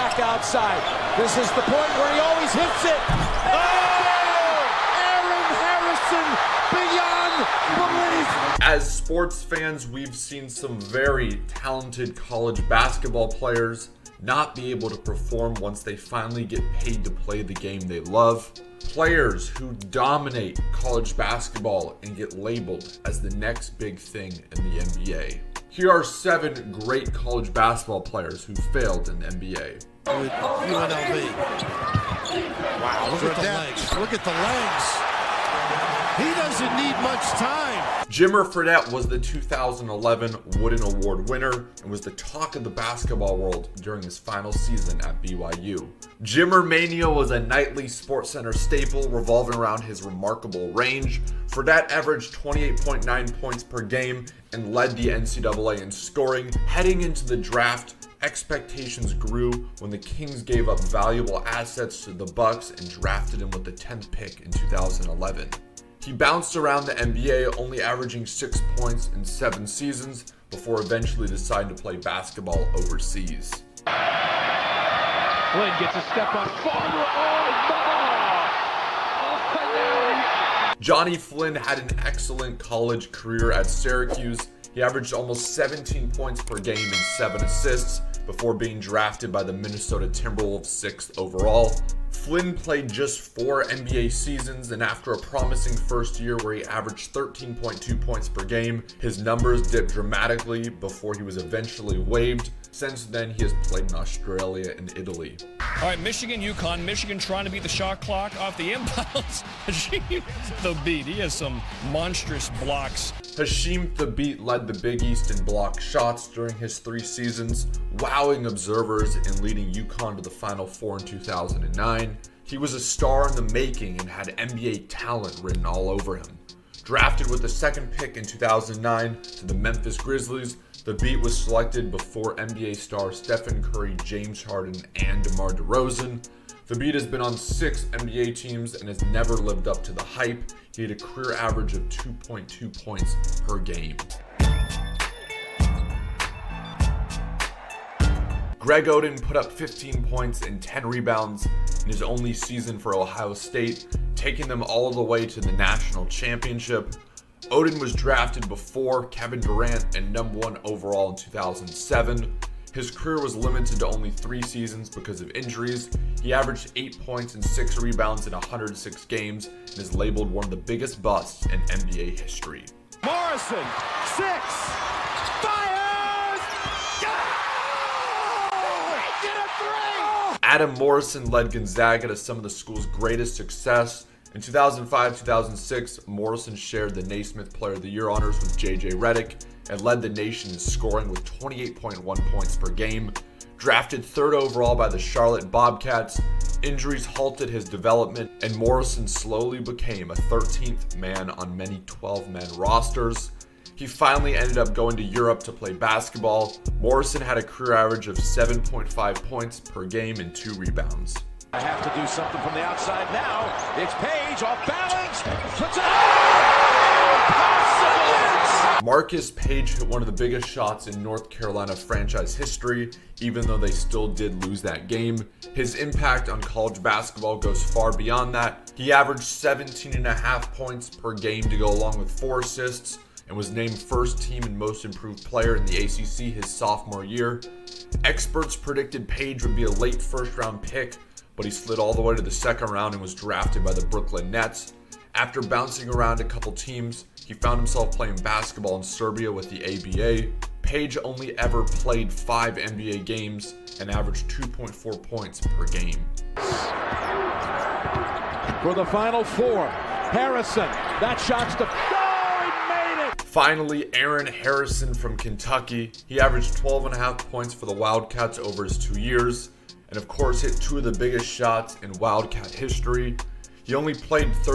Back outside. This is the point where he always hits it. Oh! Aaron Harrison beyond belief. As sports fans, we've seen some very talented college basketball players not be able to perform once they finally get paid to play the game they love. Players who dominate college basketball and get labeled as the next big thing in the NBA. Here are 7 great college basketball players who failed in the NBA. With UNLV. Wow, look at the legs. Look at the legs. He doesn't need much time. Jimmer Fredette was the 2011 Wooden Award winner and was the talk of the basketball world during his final season at BYU. Jimmer Mania was a nightly SportsCenter staple revolving around his remarkable range. Fredette averaged 28.9 points per game and led the NCAA in scoring. Heading into the draft, expectations grew when the Kings gave up valuable assets to the Bucks and drafted him with the 10th pick in 2011. He bounced around the NBA, only averaging 6 points in 7 seasons before eventually deciding to play basketball overseas. Flynn gets a step on Farmer. Johnny Flynn had an excellent college career at Syracuse. He averaged almost 17 points per game and 7 assists before being drafted by the Minnesota Timberwolves 6th overall. Flynn played just 4 NBA seasons, and after a promising first year where he averaged 13.2 points per game, his numbers dipped dramatically before he was eventually waived. Since then, he has played in Australia and Italy. All right, Michigan, UConn. Michigan trying to beat the shot clock off the inbounds. The beat. He has some monstrous blocks. Hasheem Thabeet led the Big East in block shots during his 3 seasons, wowing observers and leading UConn to the Final Four in 2009. He was a star in the making and had NBA talent written all over him. Drafted with the 2nd pick in 2009 to the Memphis Grizzlies, Thabeet was selected before NBA stars Stephen Curry, James Harden, and DeMar DeRozan. Thabeet has been on 6 NBA teams and has never lived up to the hype. He had a career average of 2.2 points per game. Greg Oden put up 15 points and 10 rebounds in his only season for Ohio State, taking them all the way to the national championship. Oden was drafted before Kevin Durant and #1 overall in 2007. His career was limited to only 3 seasons because of injuries. He averaged 8 points and 6 rebounds in 106 games and is labeled one of the biggest busts in NBA history. Morrison, 6, fires, get a 3! Adam Morrison led Gonzaga to some of the school's greatest success. In 2005-2006, Morrison shared the Naismith Player of the Year honors with J.J. Redick and led the nation in scoring with 28.1 points per game. Drafted 3rd overall by the Charlotte Bobcats, injuries halted his development, and Morrison slowly became a 13th man on many 12-man rosters. He finally ended up going to Europe to play basketball. Morrison had a career average of 7.5 points per game and 2 rebounds. I have to do something from the outside now. It's Page off balance. Puts it impossible. Marcus Page hit one of the biggest shots in North Carolina franchise history, even though they still did lose that game. His impact on college basketball goes far beyond that. He averaged 17.5 points per game to go along with 4 assists and was named first team and most improved player in the ACC his sophomore year. Experts predicted Page would be a late first-round pick, but he slid all the way to the 2nd round and was drafted by the Brooklyn Nets. After bouncing around a couple teams, he found himself playing basketball in Serbia with the ABA. Page only ever played 5 NBA games and averaged 2.4 points per game. For the Final Four, Harrison, that shot's to... he made it! Finally, Aaron Harrison from Kentucky. He averaged 12.5 points for the Wildcats over his 2 years, and of course hit 2 of the biggest shots in Wildcat history. He only played 30